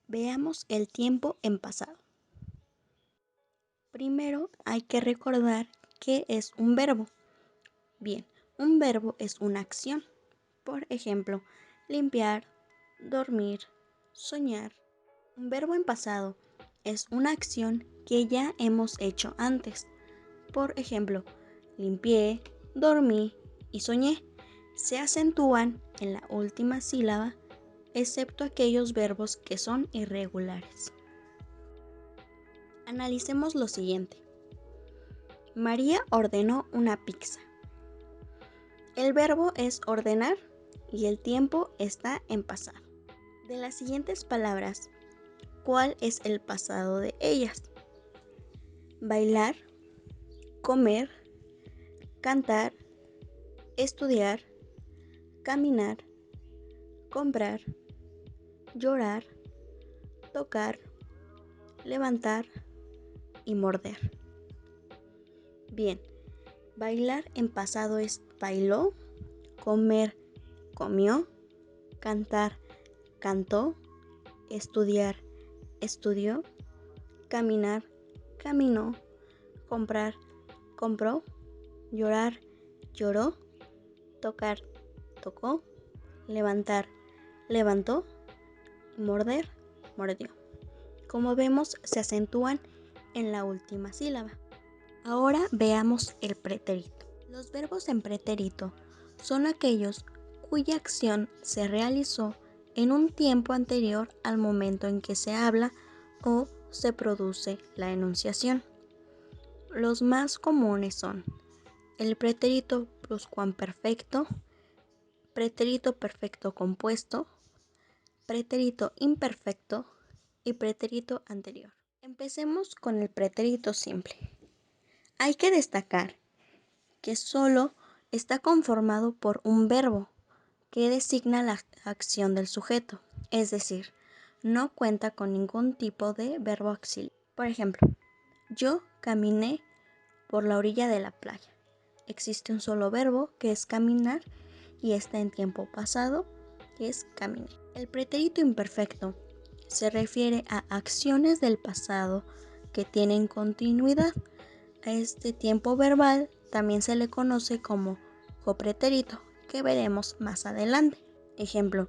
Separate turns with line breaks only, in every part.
Veamos el tiempo en pasado. Primero hay que recordar qué es un verbo. Bien, un verbo es una acción. Por ejemplo, limpiar, dormir, soñar. Un verbo en pasado es una acción que ya hemos hecho antes. Por ejemplo, limpié, dormí y soñé. Se acentúan en la última sílaba, excepto aquellos verbos que son irregulares. Analicemos lo siguiente. María ordenó una pizza. El verbo es ordenar y el tiempo está en pasado. De las siguientes palabras, ¿cuál es el pasado de ellas? Bailar, comer, cantar, estudiar, caminar, comprar, llorar, tocar, levantar y morder. Bien, bailar en pasado es bailó, comer, comió, cantar, cantó, estudiar, estudió, caminar, caminó, comprar, compró, llorar, lloró, tocar, tocó, levantar, levantó, morder, mordió. Como vemos, se acentúan en la última sílaba. Ahora veamos el pretérito. Los verbos en pretérito son aquellos cuya acción se realizó en un tiempo anterior al momento en que se habla o se produce la enunciación. Los más comunes son el pretérito pluscuamperfecto, pretérito perfecto compuesto, pretérito imperfecto y pretérito anterior. Empecemos con el pretérito simple. Hay que destacar que solo está conformado por un verbo que designa la acción del sujeto, es decir, no cuenta con ningún tipo de verbo auxiliar. Por ejemplo, yo caminé por la orilla de la playa. Existe un solo verbo que es caminar y está en tiempo pasado, que es caminé. El pretérito imperfecto se refiere a acciones del pasado que tienen continuidad. A este tiempo verbal también se le conoce como copretérito, que veremos más adelante. Ejemplo,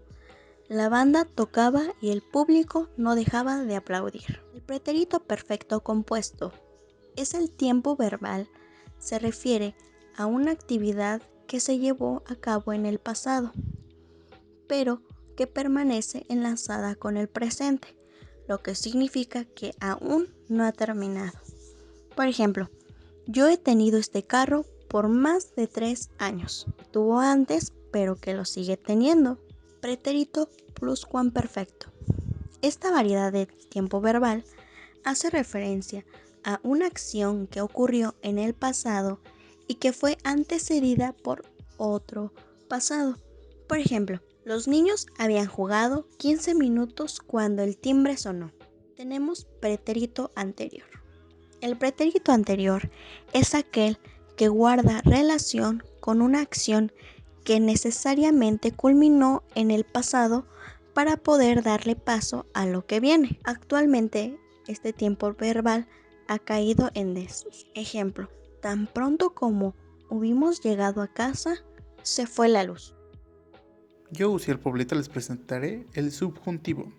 la banda tocaba y el público no dejaba de aplaudir. El pretérito perfecto compuesto es el tiempo verbal, se refiere a una actividad que se llevó a cabo en el pasado, pero que permanece enlazada con el presente, lo que significa que aún no ha terminado. Por ejemplo, yo he tenido este carro por más de 3 años. Tuvo antes, pero que lo sigue teniendo. Pretérito pluscuamperfecto. Esta variedad de tiempo verbal hace referencia a una acción que ocurrió en el pasado y que fue antecedida por otro pasado. Por ejemplo, los niños habían jugado 15 minutos cuando el timbre sonó. Tenemos pretérito anterior. El pretérito anterior es aquel que guarda relación con una acción que necesariamente culminó en el pasado para poder darle paso a lo que viene. Actualmente, este tiempo verbal ha caído en desuso. Ejemplo, tan pronto como hubimos llegado a casa, se fue la luz.
Yo, Uciel Poblete, les presentaré el subjuntivo.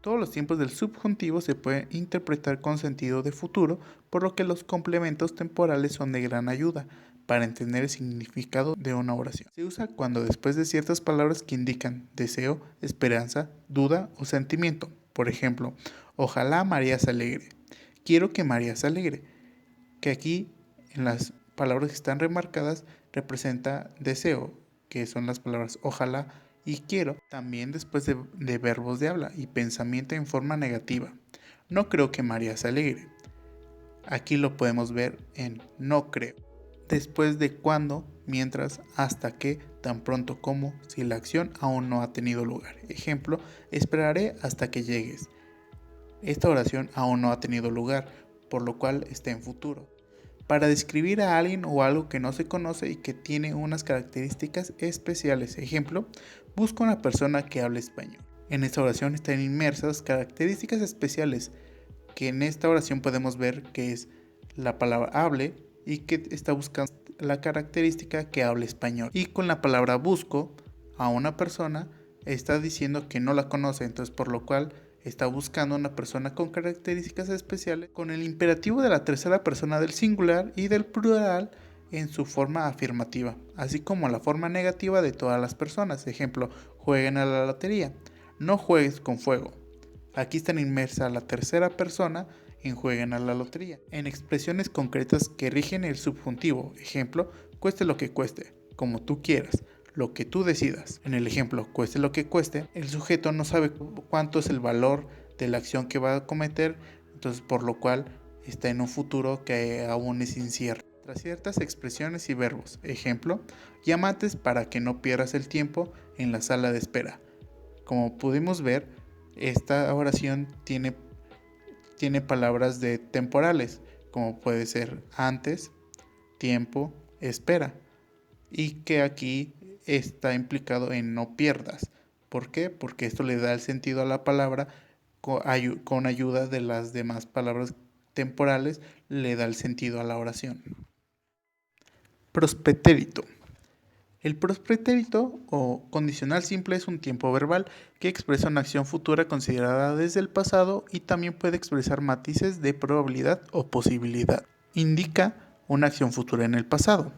Todos los tiempos del subjuntivo se pueden interpretar con sentido de futuro, por lo que los complementos temporales son de gran ayuda para entender el significado de una oración. Se usa cuando después de ciertas palabras que indican deseo, esperanza, duda o sentimiento. Por ejemplo, ojalá María se alegre. Quiero que María se alegre. Que aquí en las palabras que están remarcadas representa deseo, que son las palabras ojalá y quiero, también después de verbos de habla y pensamiento en forma negativa. No creo que María se alegre. Aquí lo podemos ver en no creo. Después de cuando, mientras, hasta que, tan pronto como, si la acción aún no ha tenido lugar. Ejemplo, esperaré hasta que llegues. Esta oración aún no ha tenido lugar, por lo cual está en futuro. Para describir a alguien o algo que no se conoce y que tiene unas características especiales. Ejemplo, busca una persona que hable español. En esta oración están inmersas características especiales que en esta oración podemos ver que es la palabra hable y que está buscando la característica que hable español. Y con la palabra busco a una persona está diciendo que no la conoce, entonces por lo cual está buscando una persona con características especiales con el imperativo de la tercera persona del singular y del plural en su forma afirmativa, así como la forma negativa de todas las personas. Ejemplo, jueguen a la lotería. No juegues con fuego. Aquí están inmersa la tercera persona en jueguen a la lotería. En expresiones concretas que rigen el subjuntivo. Ejemplo, cueste lo que cueste, como tú quieras, lo que tú decidas. En el ejemplo, cueste lo que cueste, el sujeto no sabe cuánto es el valor de la acción que va a cometer, entonces por lo cual está en un futuro que aún es incierto. Tras ciertas expresiones y verbos. Ejemplo, llama antes para que no pierdas el tiempo en la sala de espera. Como pudimos ver, esta oración tiene palabras de temporales, como puede ser antes, tiempo, espera, y que aquí está implicado en no pierdas. ¿Por qué? Porque esto le da el sentido a la palabra con ayuda de las demás palabras temporales, le da el sentido a la oración. Prospetérito. El prospetérito o condicional simple es un tiempo verbal que expresa una acción futura considerada desde el pasado y también puede expresar matices de probabilidad o posibilidad. Indica una acción futura en el pasado.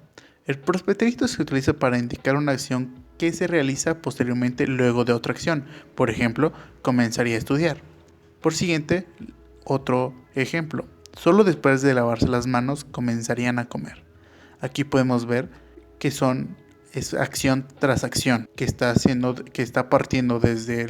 El prospetérito se utiliza para indicar una acción que se realiza posteriormente luego de otra acción. Por ejemplo, comenzaría a estudiar. Por siguiente, otro ejemplo. Solo después de lavarse las manos comenzarían a comer. Aquí podemos ver que es acción tras acción, que está partiendo desde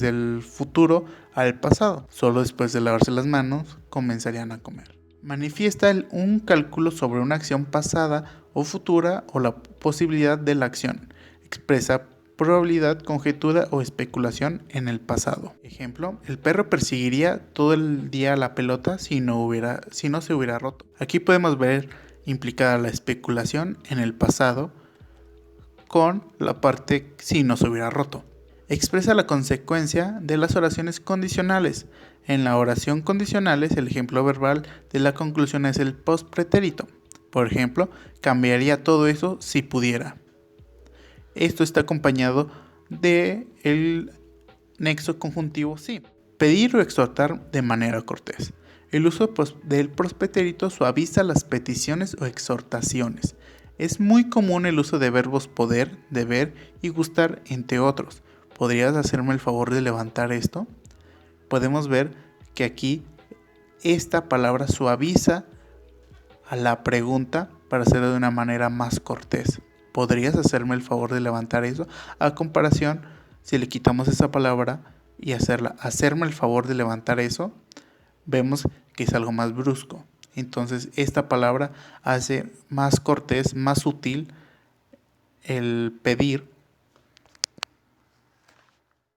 el futuro al pasado. Solo después de lavarse las manos comenzarían a comer. Manifiesta un cálculo sobre una acción pasada o futura o la posibilidad de la acción. Expresa probabilidad, conjetura o especulación en el pasado. Ejemplo, el perro perseguiría todo el día la pelota si no se hubiera roto. Aquí podemos ver implicada la especulación en el pasado con la parte si no se hubiera roto. Expresa la consecuencia de las oraciones condicionales. En la oración condicionales, el ejemplo verbal de la conclusión es el postpretérito. Por ejemplo, cambiaría todo eso si pudiera. Esto está acompañado de el nexo conjuntivo sí. Pedir o exhortar de manera cortés. El uso del prospetérito suaviza las peticiones o exhortaciones. Es muy común el uso de verbos poder, deber y gustar, entre otros. ¿Podrías hacerme el favor de levantar esto? Podemos ver que aquí esta palabra suaviza a la pregunta para hacerlo de una manera más cortés. ¿Podrías hacerme el favor de levantar eso? A comparación, si le quitamos esa palabra y hacerme el favor de levantar eso, vemos que es algo más brusco. Entonces esta palabra hace más cortés, más sutil el pedir